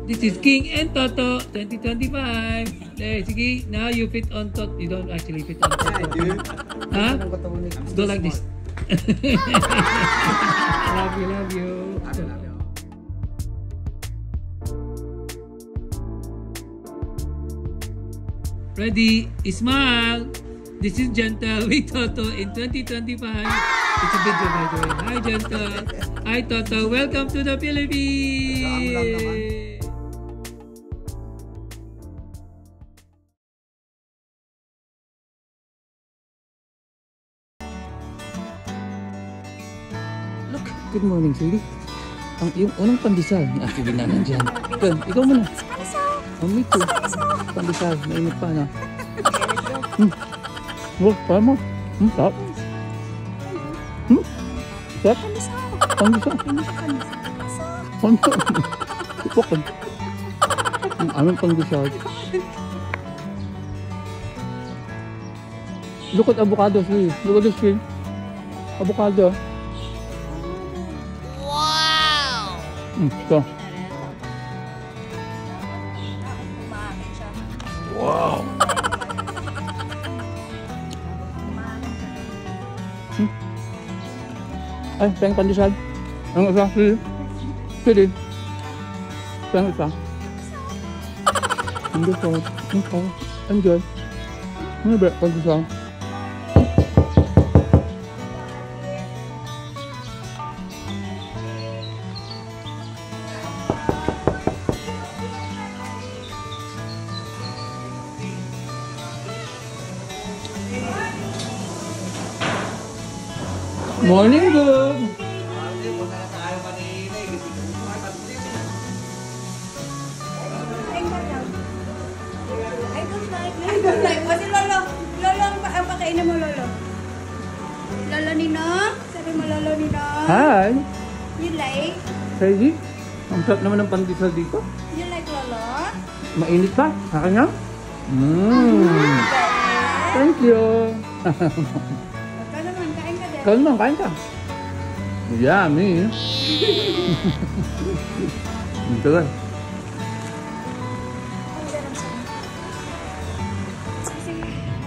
This is King and Toto 2025. There, sige, now you fit on Toto. You don't actually fit on Toto. Huh? Go like this. Love you, love you. Ready? Smile. This is Gentle with Toto in 2025. It's a video, by the way. Hi, Gentle. Hi, Toto. Welcome to the Philippines. Look. Good morning, sweetie. Yung unang pandesal. Sige na, nandyan. Ikaw muna. Oh, me too. Pandesal. Mainit pa na. Look, try mo. Stop. Stop. Pandesal. Pandesal. Ipakan. Ang aming pandesal. Look at avocado, see. Look at this tree. Avocado. Wow! Ito. Wow! Ay, pengen pandesal. Ang isa, sige. Pengen isa. Hindi ko. Enjoy. Ano ba, pandesal? Morning, good. I don't like. O si Lolo. Lolo, ang pakainin mo, Lolo. Lolo Ninong. Sabi mo, Lolo Ninong. Hi. You like? Crazy. Ang sarap naman ng pandesal dito. You like, Lolo? Mainit pa. Akin nga. Thank you. Ikaw naman, kain ka din. Ikaw naman, kain ka. Yummy. Ito lang.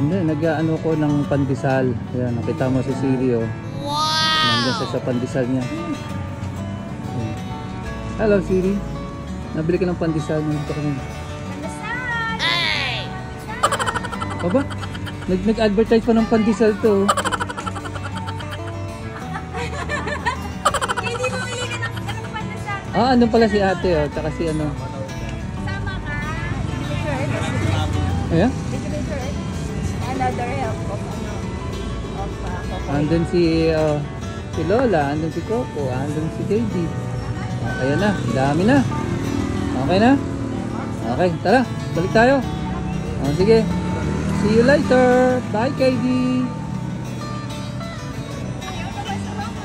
Hindi, nag-ano ko ng pandesal. Ayan, nakita mo si Siri, oh. Wow! Nandiyan siya sa pandesal niya. Hello, Siri. Nabili ka ng pandesal. Pandesal! Hey! Aba, nag-advertise pa ng pandesal to. Hindi mo muli ka ng pandesal. Ah, andun pala si ate, oh. Tsaka si ano. Sama ka. Ayan? Another help of Andun si Lola, andun si Coco, andun si KD. Okay na, dami na. Okay na? Okay, tara, balik tayo. Sige. See you later. Bye, KD.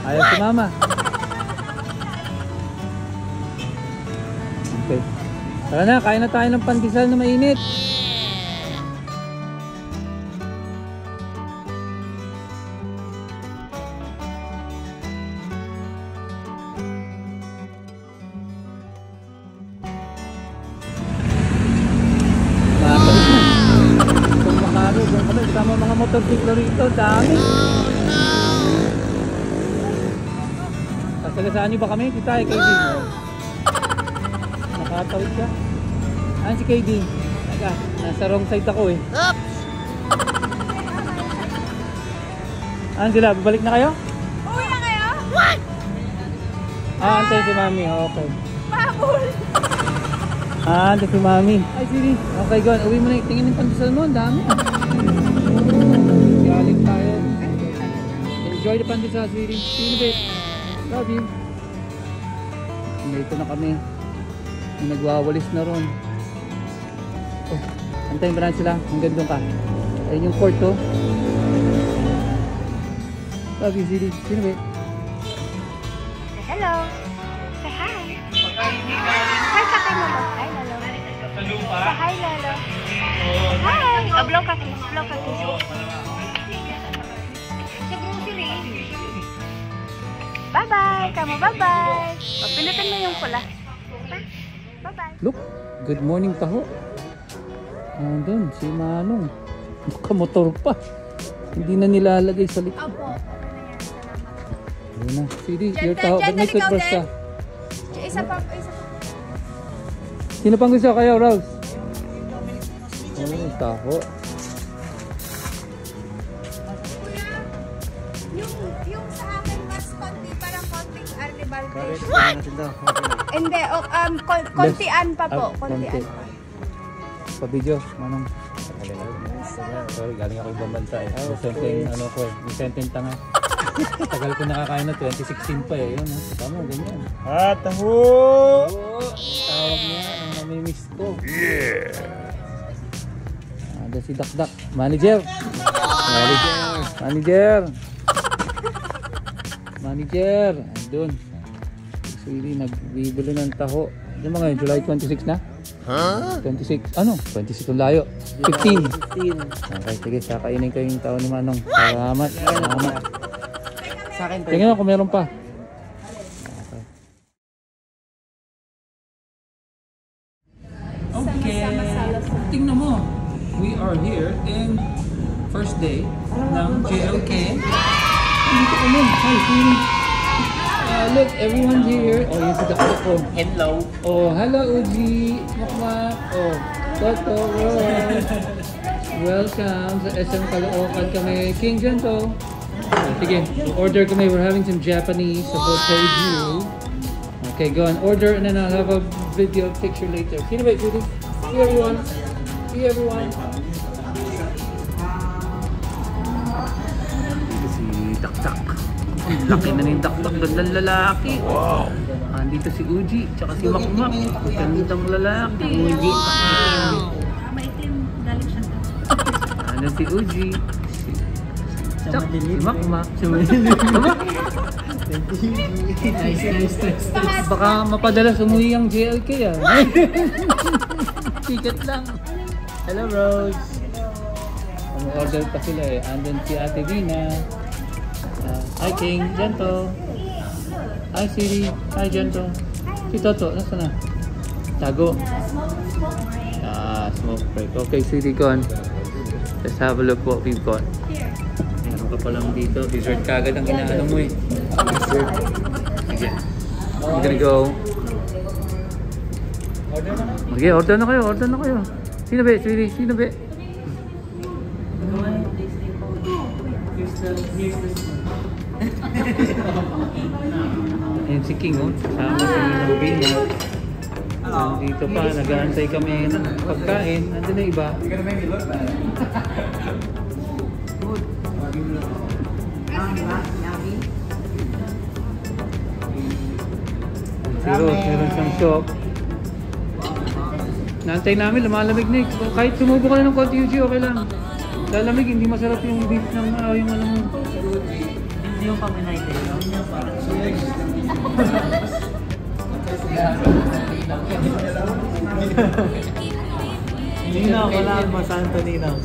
Ayaw si Mama. Okay. Tara na, kain na tayo ng pandesal na mainit. Sama mga motorsiklo rito, dami. Kasagasaan nyo ba kami? Kita eh, KD. Nakatawid ka. Ayan si KD. Teka, nasa wrong side ako eh. Oops! Ayan sila, babalik na kayo? Uwi na kayo? What? Antay si Mami, okay. Pabol! Antay si Mami. Ay, Siri. Okay, go on. Uwi mo na. Tingin yung pandesal mo, ang dami. Galing tayo. Enjoy the pandesal, Siri. See you in a bit. Love you. Dito na kami. May nagwawalis na ron. Oh, antayin ba na sila? Hanggang doon ka. Ayun yung court, oh. Love you, Siri. See you in a bit. Hello. Say hi. Hi, kakay mo ba? Hi, Lolo. Say hi, Lolo. Hi. Blow ka kiss. Blow ka kiss. Sa grocery. Bye-bye. Kamu, bye-bye. Pinutin mo yung pula. Bye-bye. Look, good morning taho. Andun, si Manong. Nakamotor pa. Hindi na nilalagay sa likod. Opo. Ayun na. Sige, your taho. Ba't may toothbrush ka? Isa pa. Sino pang gusto kayo, Rose? Oh, taho. Yung sa akin mas konti, parang konting arnibal fish. Bakit? Natin daw. Hindi, kontian pa po. Kontian pa. Pa-video, Manong. Sorry, galing ako ibang bansa eh. Senteng, ano ko eh. Yung senteng tanga. Tagal ko nakakain na, 2016 pa eh. Yun, tama, ganyan. Taho! Oo, tawag niya, ang namimiss ko. Yeah! Ada si Dakdak. Manager! Manager! Andun. So, hindi nagbibili ng taho. Ano mga yun? July 26 na? 26. Ano? 26 ang layo. 15. Okay, sige. Kakainin ko yung taho ni Manong. Salamat. Sa akin pa. Tingnan mo kung meron pa. Okay. Tingnan mo. We are here in first day ng JLK. Dito kami. Hi, Siri. Look, everyone's here. Oh, yun si Dakdak ko. Hello. Oh, hello Uji. Makmak. Oh, Toto. Welcome sa SM Caloocan kami. King Gento. Sige, order kami. We're having some Japanese sa Hoteju. Okay, go and order and then I'll have a video picture later. Sino ba, Judy? See everyone. See everyone. Dito si Dakdak. Laki na yung Dakdak. Gandang lalaki. Wow. Andito si Uji. Tsaka si Makmak. Gandang lalaki. Uji. Maitim, galing siya. Ano si Uji? Si Makmak. Nice. Baka mapadalas umuwi ang JLK ah. Ticket lang. Hello Rose. Order pa sila eh. Andun si Ate Vina. Hi King, Gento. Hi Siri. Hi Gento. Si Toto, nasa na? Tago. Smoke break. Okay Siri, gone. Let's have a look what we've got. Meron ka palang dito. Dessert kagad ang inaano mo eh. Dessert. Sige. I'm gonna go. Okay, order na kayo. Sino ba? Sweetie, sino ba? Ayan si King oh. Kasama si Ninang Bina. Dito pa, nag-aantay kami ng pagkain. Nandun na iba. Meron siyang shop. Naantay namin, lumalamig na eh. Kahit sumubo ka na ng konti UG, okay lang. Lalamig, hindi masarap yung beef ng yung ano mo. Hindi yung paminayte. Ninaw, wala ang masanto Ninaw.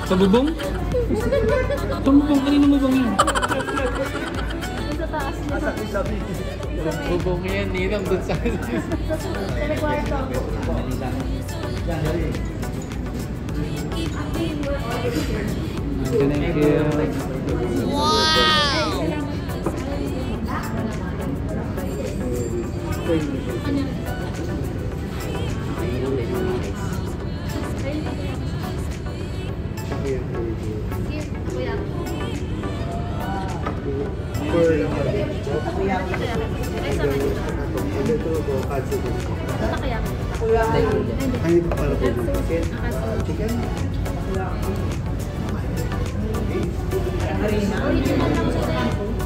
Sa bubong? Sa bubong, kanino bubong yun? Bubong yan, Ninang dun sa Thank you. Wow!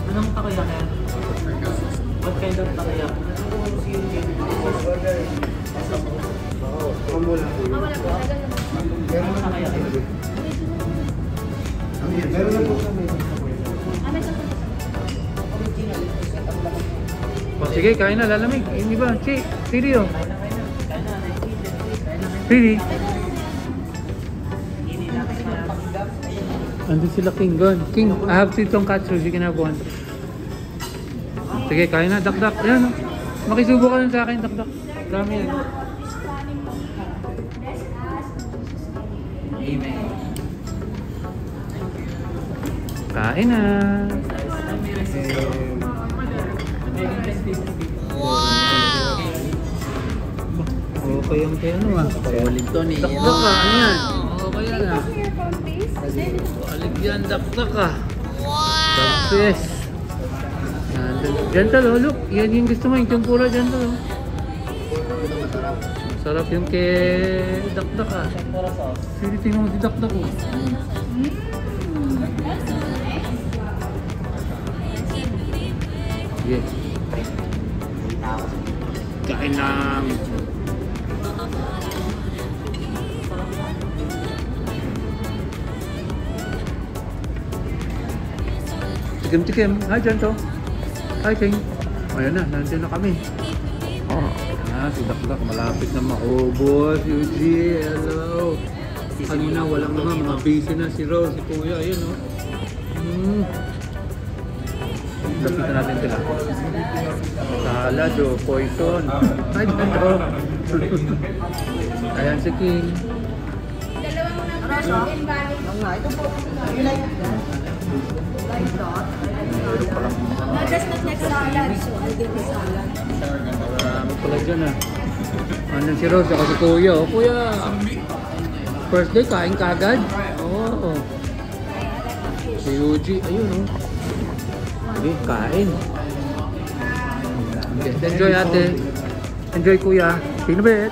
Anong takoyaki? What kind of takoyaki? Sige, kain na, lalamig. Hindi ba? Siri oh. Siri. Andun sila King, gone. King, I have 2 tonkatsu. You can have 1. Sige, kain na, Dakdak. Ayan oh. Makisubo ka lang sa akin, Dakdak. Ramen. Amen. Kain na. Okay yung kaya ano ah. Wellington eh. Dakdak ka, ano yan? Okay yan ah. Alig yan, dakdak ka. Wow! Yes. Gentle oh, look. Yan yung gusto mo, yung tempura gentle oh. Sarap yung kay dakdak ah. Tingnan mo si dakdak oh. Yes. Kain lang. Tikim-tikim. Hi, Janto. Hi, King. Ayan na, nandiyan na kami. Oh, si Dakdak. Malapit na maubos. Yuji, hello. Kanina, walang mga busy na si Rose, si Kuya. Ayan, oh. Lapitan natin sila. Salad, oh. Poison. Hi, Janto. Ayan si King. Ito po. You like that? No, that's not like salad, so I'll give you salad. Marami pala dyan ah. Andun si Rose, ako si Kuya. Oh, Kuya! First day, kain ka agad? Oo. Oh. Si Yuji, ayun oh. Sige, kain. Okay, enjoy ate. Enjoy Kuya. Sino ba it?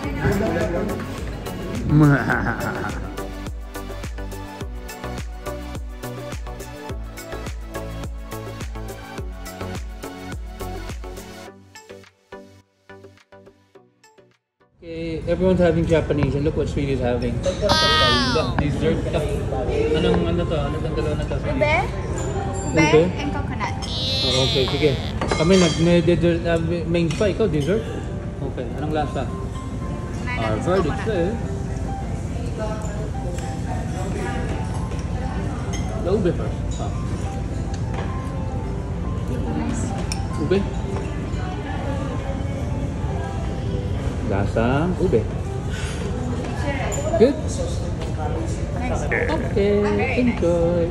Okay, everyone's having Japanese and look what Sweetie's having. Dessert ka. Ano to? Ano tong dalawa na to? Ube? Ube? Ube and coconut. Oh, okay, sige. Kami nag-dessert, main pa, ikaw dessert? Okay, anong lasa? Harvard, it's there. The ube first. Ah. Ube? Lasang ube. Good? Okay, enjoy.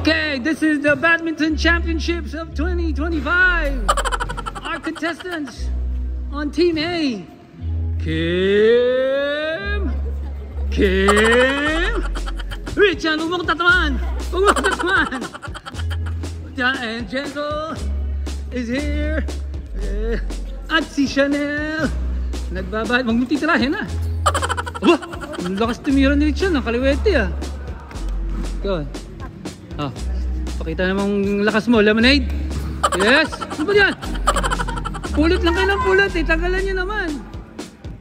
Okay, this is the Badminton Championships of 2025. Our contestants on Team A. Kim, Richard, huwag mong tatamaan. And Gentle is here. At si Chanel. Nagbabahal. Huwag mong titirahin na. Aba, ang lakas tumira ni Richard. Ang kaliwete ah. Go. Ah, pakita namang lakas mo. Lemonade. Yes. Ano ba yan? Pulot lang kayo ng pulot eh. Tanggalan nyo naman.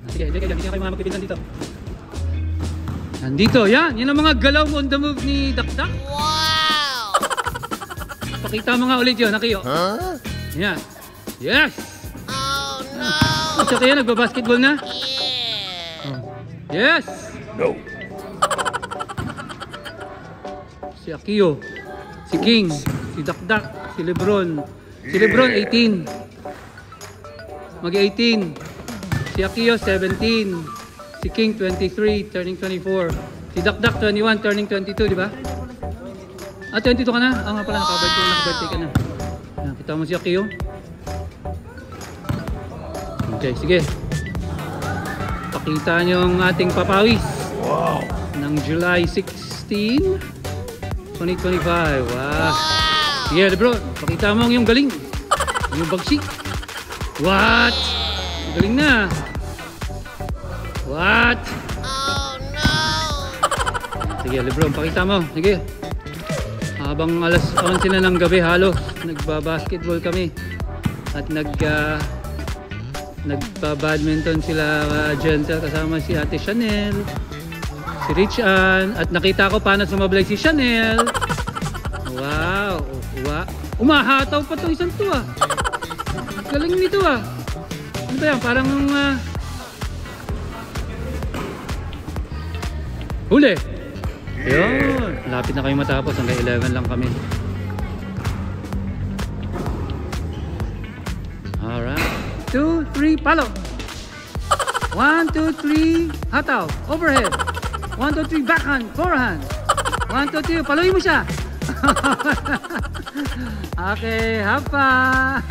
Sige, hindi kayo mga magpipinsan dito. Nandito, yan. Yan ang mga galaw on the move ni Dakdak. Wow! Pakita mo nga ulit yun, Akiyo. Huh? Yan. Yes! Oh, no! At saka yan, nagbabasketball na? Yeah! Oh. Yes! No! Si Akiyo, si King, si Dakdak, si Lebron. Si Lebron, 18. Mag-18. Si Akiyo, 17. Si King, 23, turning 24. Si Dakdak, 21, turning 22, di ba? Ah, 22 ka na? Ah, nga pala, nakabirthday ka na. Ayan, kita mo si Akiyo. Okay, sige. Pakita nyo ang ating papawis. Wow! Ng July 16, 2025. Wow! Sige, Lebron, pakita mo yung galing. Yung bagsi. What? Galing na. What? Oh no! Sige, Lebron, pakita mo. Sige. Habang alas 11 na ng gabi halos, nagba-basketball kami. At nagpa-badminton sila Gentle kasama si Ate Chanel, si Rich Ann, at nakita ko paano sumablay si Chanel. Wow! Umahataw pa to isang to ah. Galing nito ah. Ano ba yan? Parang huli! Yun! Lapit na kayo matapos. Hanggang 11 lang kami. Alright. 2, 3, palo! 1, 2, 3, hataw! Overhead! 1, 2, 3, backhand! Forehand! 1, 2, 3, paloy mo siya! Okay, have fun!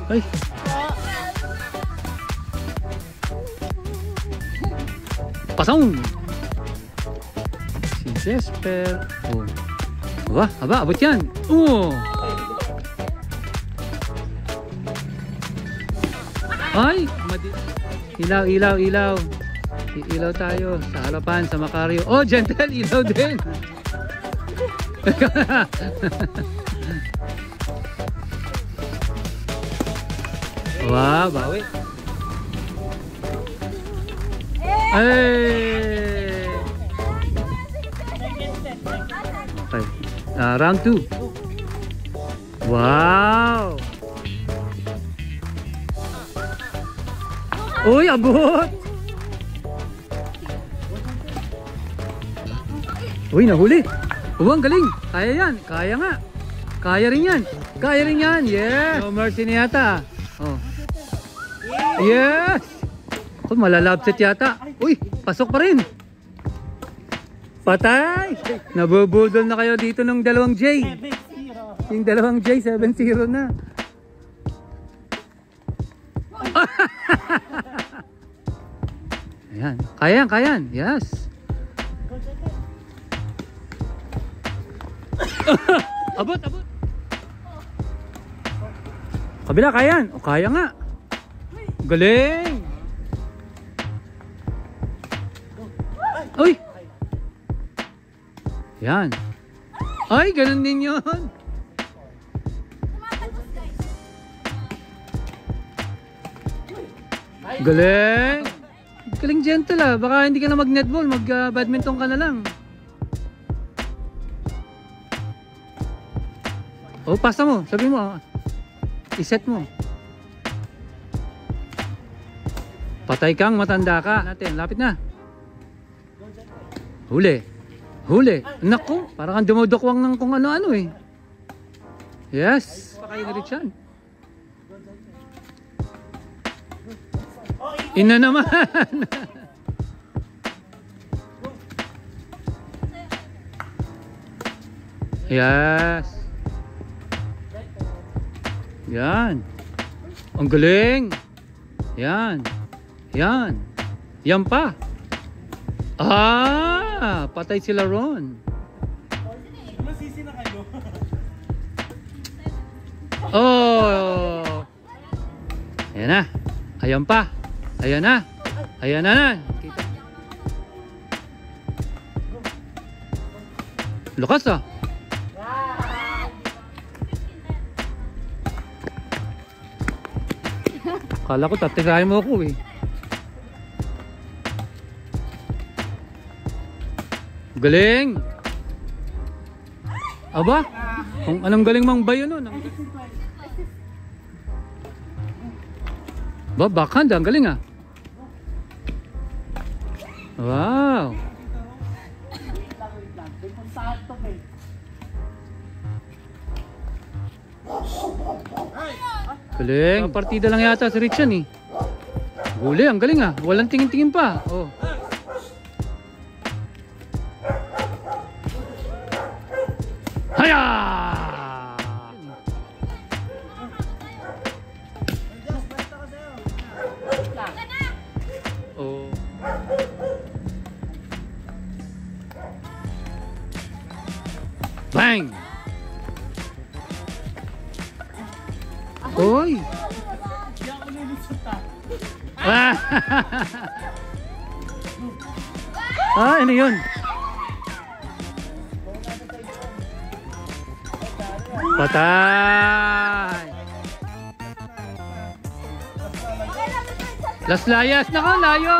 Ay. Pasong. Si Jesper. Oh. Aba, abot yan. Oh. Ay, ilaw. Ilaw tayo sa harapan sa Macario. Oh, Gentle, ilaw din. Wow, bawi. Hey! Okay. Round 2. Wow! Uy, abot! Uy, nahuli! Oh, ang galing! Kaya yan! Kaya nga! Kaya rin yan! Yeah! No mercy na yata! Oh. Yes! Oh, malalabset yata! Uy! Pasok pa rin! Patay! Nabubudol na kayo dito ng dalawang J! Yung dalawang J, 7-0 na! Ayan! Kayan! Yes! Abot! Kabila, kayan! O, kaya nga! Galing! Uy! Yan! Ay, ganun din yun! Galing! Galing, Gentle ah! Baka hindi ka na mag-netball, mag-badminton ka na lang. Oh, pasta mo. Sabi mo. I-set mo. Patay kang matanda ka. Natin, lapit na. Huli. Huli. Naku, parang kang dumodokwang ng kung ano-ano eh. Yes. Pakain na rin siyan. Ina naman. Yes. Yan. Ang galing. Yan. Yan. Yan pa. Ah, patay sila ron. Masisi na kayo. Oh. Ayan na. Ayan pa. Ayan na. Ayan na. Kita. Lukas ah. Kala ko tatirahin mo ako eh. Galing! Aba? Kung anong galing mang bayo nun. Ba, backhand, ang galing ah. Wow! Galing! Partida lang yata si Rich yan eh. Huli, ang galing ah. Walang tingin-tingin pa. Oh. Haya! Oh. Bang! Hoy! Ah! Ah, ano yun? Patay! Las Layas! Nako, layo!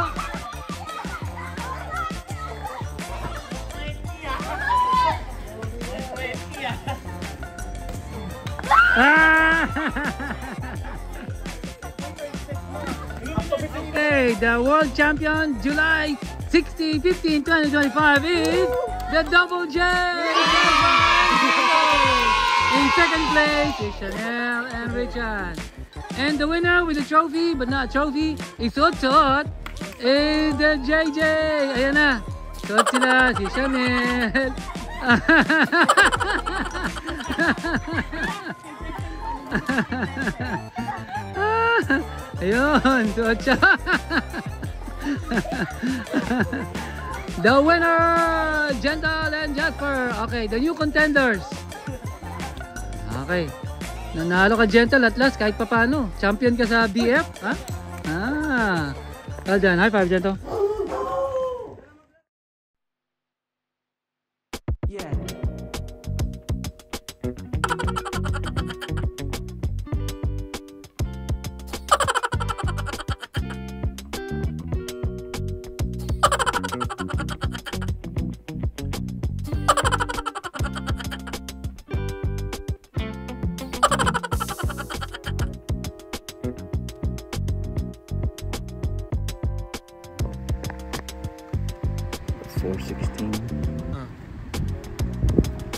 Ah! Okay, the world champion July 16, 15, 2025 is the Double J! In second place is Chanel and Richard. And the winner with the trophy, but not a trophy, is Otot, is the JJ. Ayan na. Tot sila, si Chanel. Ayun, suot siya. The winner, Gentle and Jasper. Okay, the new contenders. Okay. Nanalo ka, Gentle, at last kahit papano. Champion ka sa BF, ha? Ah. Well done. High five, Gentle. Yeah.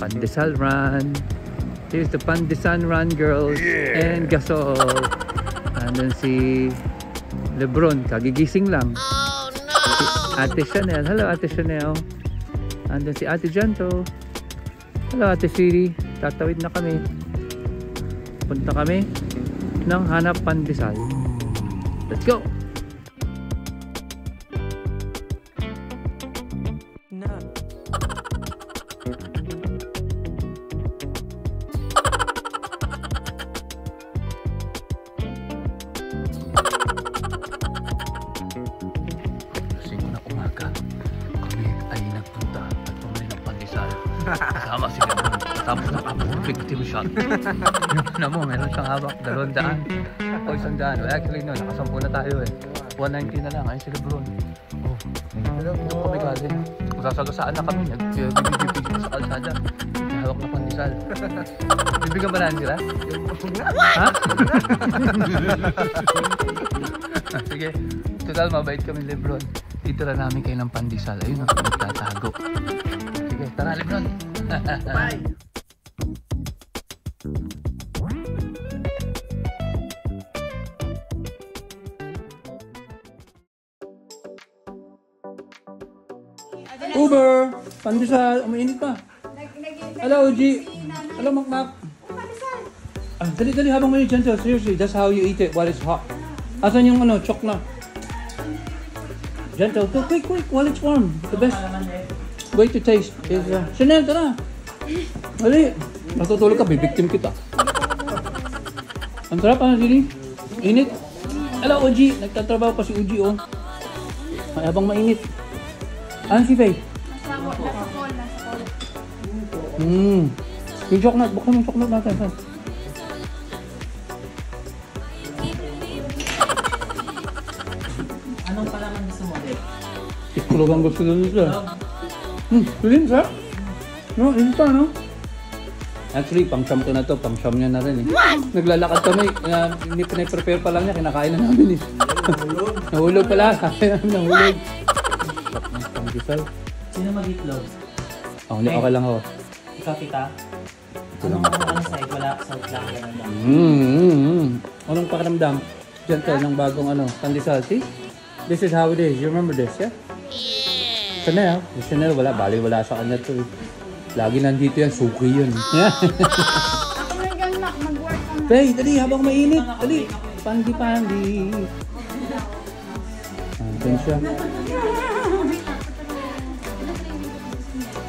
Pandesal Run. Here's the Pandesal Run girls and Gasol. Andun si Lebron, kagigising lang. Oh no! Si Ate Chanel. Hello Ate Chanel. Andun si Ate Janto. Hello Ate Siri. Tatawid na kami. Punta kami ng hanap pandesal. Let's go! Kasama si Lebron. Tapos nakapag-big team shot. Yung ano mo, meron siyang hawak 200 o 100. Well, actually no, nakasampu na tayo eh. 190 na lang, ayun si Lebron. Oh, doon kami galing. Masasagasaan na kami. Nagbibigay sa kalsada. hawak na pandesal. Bibigyan ba natin sila? Ha? Sige, total mabait kami Lebron. Dito na namin kayo ng pandesal. Ayun, nagtatago. Sige, tara Lebron. Bye! Uber! Pandesal! Umainit pa. Hello, OG. Hello, Makmak. Dali habang may gentle. Seriously, that's how you eat it while it's hot. Asan yung chok na? Gentle. Go quick while it's warm. The best way to taste is... Chanel, tara! Dali! Matutulog ka, bibiktim kita. Ang sarap, Zili? Init? Hello, OG. Nagtatrabaho pa si OG, oh. Habang mainit. Ano si Faye? Nasa call. Yung chocolate, buksan mo yung chocolate natin. Anong palaman gusto mo? Ikulog ang gusto doon nila. Pilin, sir? No, hindi pa, no? Actually, pang-sham ko na to. Pang-sham niya na rin, eh. Naglalakad kami. Hindi pa na-prepare pa lang niya. Kinakain na namin, eh. Nahulog pala. Kaya namin nahulog. Pang-gisal. Sino mag-itlog? Okay lang ako. Ikaw, tita? Anong side? Wala, salt lang. Ganun lang. Anong pakiramdam? Gentle ng bagong pandesal. See? This is how it is. You remember this, yeah? Chanel. Yung Chanel, wala sa kanya to. Lagi nandito yan, suki yun. Yeah. Ako na yung mag-work ka na. Hey, dali, habang mainit. Dali. Pandi. Andun siya.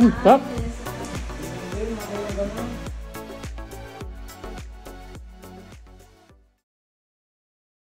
Stop.